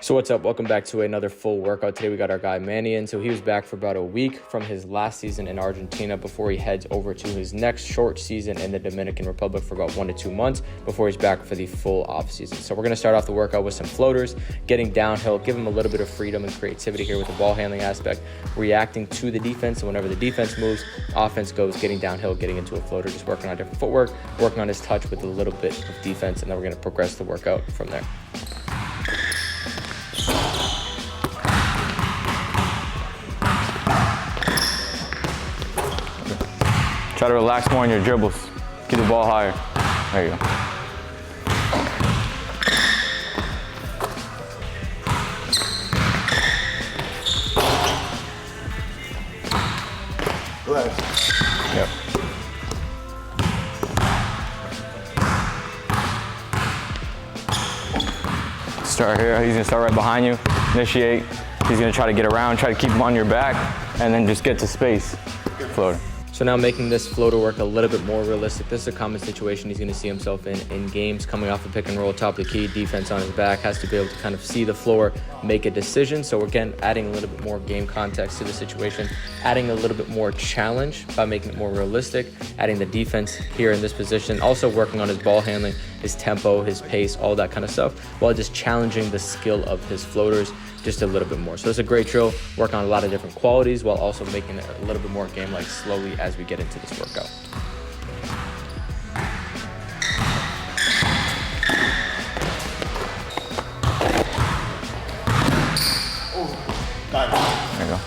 So what's up? Welcome back to another full workout. Today we got our guy Manny in. So he was back for about a week from his last season in Argentina before he heads over to his next short season in the Dominican Republic for about 1 to 2 months before he's back for the full off season. So we're going to start off the workout with some floaters, getting downhill, give him a little bit of freedom and creativity here with the ball handling aspect, reacting to the defense. And whenever the defense moves, offense goes, getting downhill, getting into a floater, just working on different footwork, working on his touch with a little bit of defense, and then we're going to progress the workout from there. Try to relax more on your dribbles. Get the ball higher. There you go. Relax. Yep. Start here. He's gonna start right behind you. Initiate. He's gonna try to get around, try to keep him on your back, and then just get to space. Floater. So now making this floater work a little bit more realistic. This is a common situation he's going to see himself in games, coming off the pick and roll, top of the key, defense on his back, has to be able to kind of see the floor, make a decision. So again, adding a little bit more game context to the situation, adding a little bit more challenge by making it more realistic, adding the defense here in this position, also working on his ball handling, his tempo, his pace, all that kind of stuff, while just challenging the skill of his floaters just a little bit more. So it's a great drill, work on a lot of different qualities while also making it a little bit more game-like slowly as we get into this workout. There you go.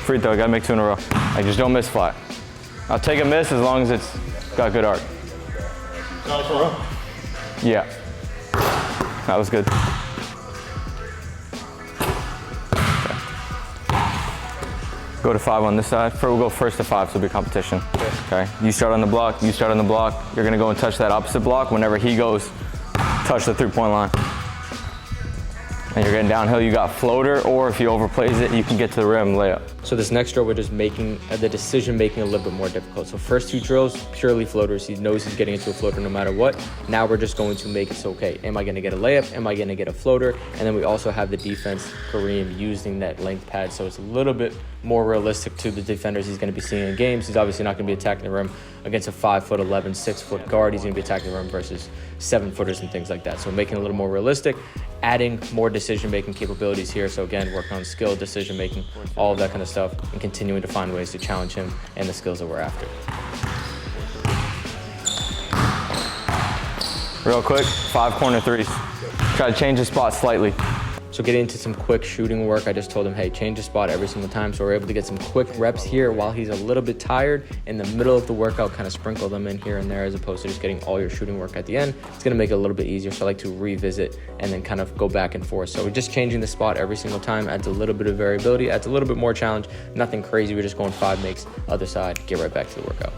Free throw, gotta make 2 in a row. Like, just don't miss flat. I'll take a miss as long as it's got good arc. Yeah. That was good. Go to 5 on this side. We'll go first to 5, so it'll be competition. Okay. You start on the block, you start on the block. You're gonna go and touch that opposite block. Whenever he goes, touch the 3-point line. And you're getting downhill, you got floater, or if he overplays it, you can get to the rim, layup. So this next drill, we're just making the decision making a little bit more difficult. So first 2 drills, purely floaters. He knows he's getting into a floater no matter what. Now we're just going to make it so, okay, am I gonna get a layup? Am I gonna get a floater? And then we also have the defense, Kareem, using that length pad. So it's a little bit more realistic to the defenders he's gonna be seeing in games. He's obviously not gonna be attacking the rim against a 5'11", 6-foot guard. He's gonna be attacking the rim versus 7-footers and things like that. So making it a little more realistic, adding more decision-making capabilities here. So again, working on skill, decision-making, all of that kind of stuff, and continuing to find ways to challenge him and the skills that we're after. Real quick, 5 corner threes. Try to change the spot slightly. So getting into some quick shooting work, I just told him, hey, change the spot every single time. So we're able to get some quick reps here while he's a little bit tired. In the middle of the workout, kind of sprinkle them in here and there as opposed to just getting all your shooting work at the end. It's gonna make it a little bit easier. So I like to revisit and then kind of go back and forth. So we're just changing the spot every single time, adds a little bit of variability, adds a little bit more challenge, nothing crazy. We're just going 5 makes, other side, get right back to the workout.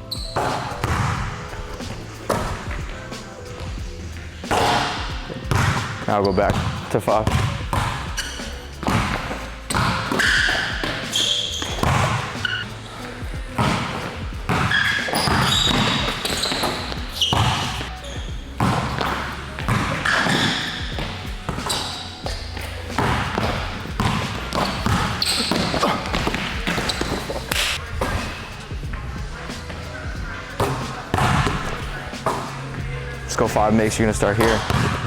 Now I'll go back to 5. Go 5 makes. You're gonna start here.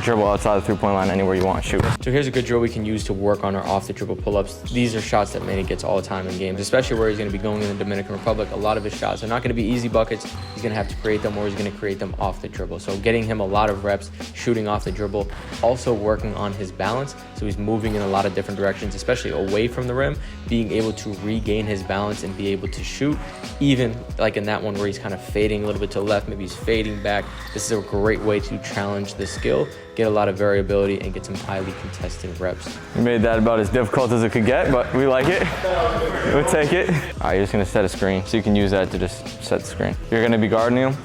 Dribble outside the 3-point line anywhere you want, shoot. So here's a good drill we can use to work on our off the dribble pull-ups. These are shots that Manny gets all the time in games, especially where he's gonna be going in the Dominican Republic. A lot of his shots are not gonna be easy buckets. He's gonna have to create them, or he's gonna create them off the dribble. So getting him a lot of reps, shooting off the dribble, also working on his balance. So he's moving in a lot of different directions, especially away from the rim, being able to regain his balance and be able to shoot. Even like in that one where he's kind of fading a little bit to the left, maybe he's fading back. This is a great way to challenge the skill, get a lot of variability, and get some highly contested reps. We made that about as difficult as it could get, but we like it. We'll take it. All right, you're just gonna set a screen, so you can use that to just set the screen. You're gonna be guarding him.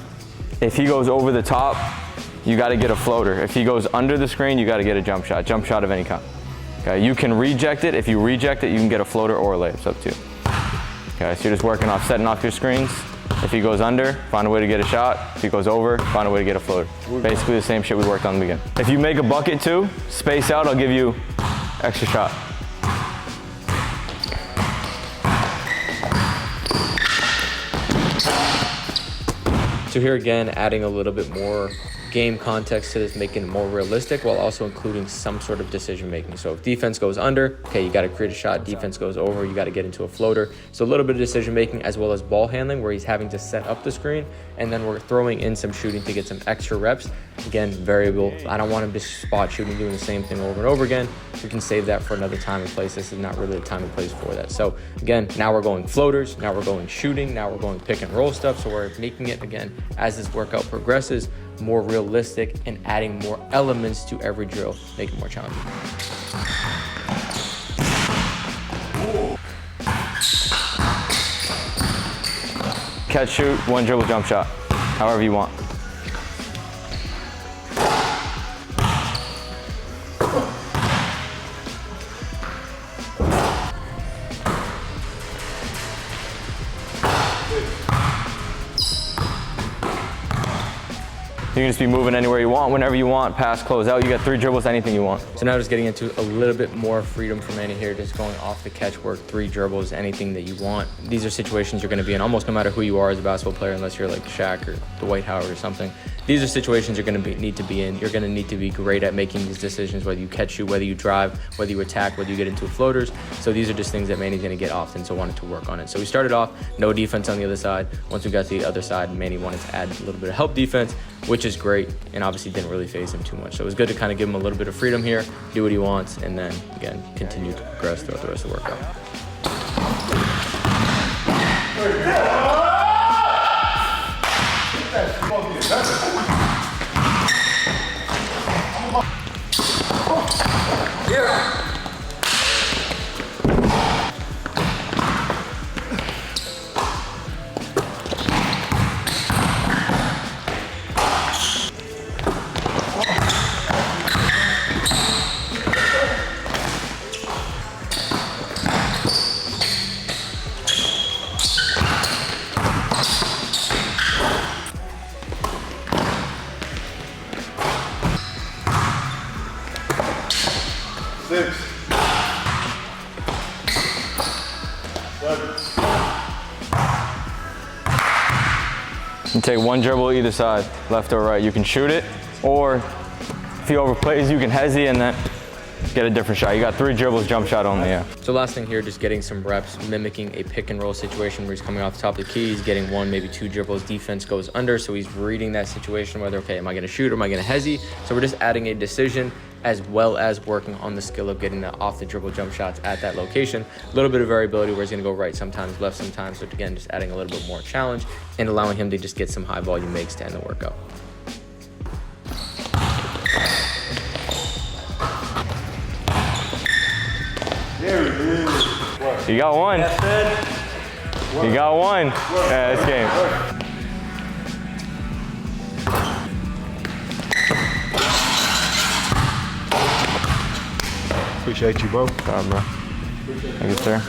If he goes over the top, you gotta get a floater. If he goes under the screen, you gotta get a jump shot of any kind. Okay, you can reject it. If you reject it, you can get a floater or a layup, it's up to you. Okay, so you're just working off setting off your screens. If he goes under, find a way to get a shot. If he goes over, find a way to get a floater. Basically the same shit we worked on in the beginning. If you make a bucket too, space out, I'll give you extra shot. So here again, adding a little bit more game context to this, making it more realistic while also including some sort of decision making. So if defense goes under, okay, you got to create a shot. Defense goes over, you got to get into a floater. So a little bit of decision making as well as ball handling where he's having to set up the screen, and then we're throwing in some shooting to get some extra reps. Again, variable. I don't want him to spot shooting, doing the same thing over and over again. We can save that for another time and place. This is not really the time and place for that. So again, now we're going floaters, now we're going shooting, now we're going pick and roll stuff. So we're making it, again, as this workout progresses, more realistic and adding more elements to every drill, make it more challenging. Catch, shoot, one dribble, jump shot, however you want. You can just be moving anywhere you want, whenever you want, pass, close out. You got 3 dribbles, anything you want. So now just getting into a little bit more freedom for Manny here, just going off the catch work, 3 dribbles, anything that you want. These are situations you're gonna be in almost no matter who you are as a basketball player, unless you're like Shaq or Dwight Howard or something. These are situations you're gonna need to be in. You're gonna need to be great at making these decisions, whether you catch, shoot, whether you drive, whether you attack, whether you get into floaters. So these are just things that Manny's gonna get often, so wanted to work on it. So we started off, no defense on the other side. Once we got to the other side, Manny wanted to add a little bit of help defense, which is great, and obviously didn't really phase him too much. So it was good to kind of give him a little bit of freedom here, do what he wants, and then, again, continue to progress throughout the rest of the workout. You take 1 dribble either side, left or right. You can shoot it, or if he overplays, you can hezzy and then get a different shot. You got 3 dribbles, jump shot only, yeah. So last thing here, just getting some reps, mimicking a pick and roll situation where he's coming off the top of the key, he's getting 1, maybe 2 dribbles, defense goes under, so he's reading that situation, whether, okay, am I gonna shoot or am I gonna hezzy? So we're just adding a decision as well as working on the skill of getting the off the dribble jump shots at that location. A little bit of variability where he's gonna go right sometimes, left sometimes. So again, just adding a little bit more challenge and allowing him to just get some high volume makes to end the workout. You got 1. You got 1. Yeah, this game. Appreciate you, bro. Bro. Thank you, sir.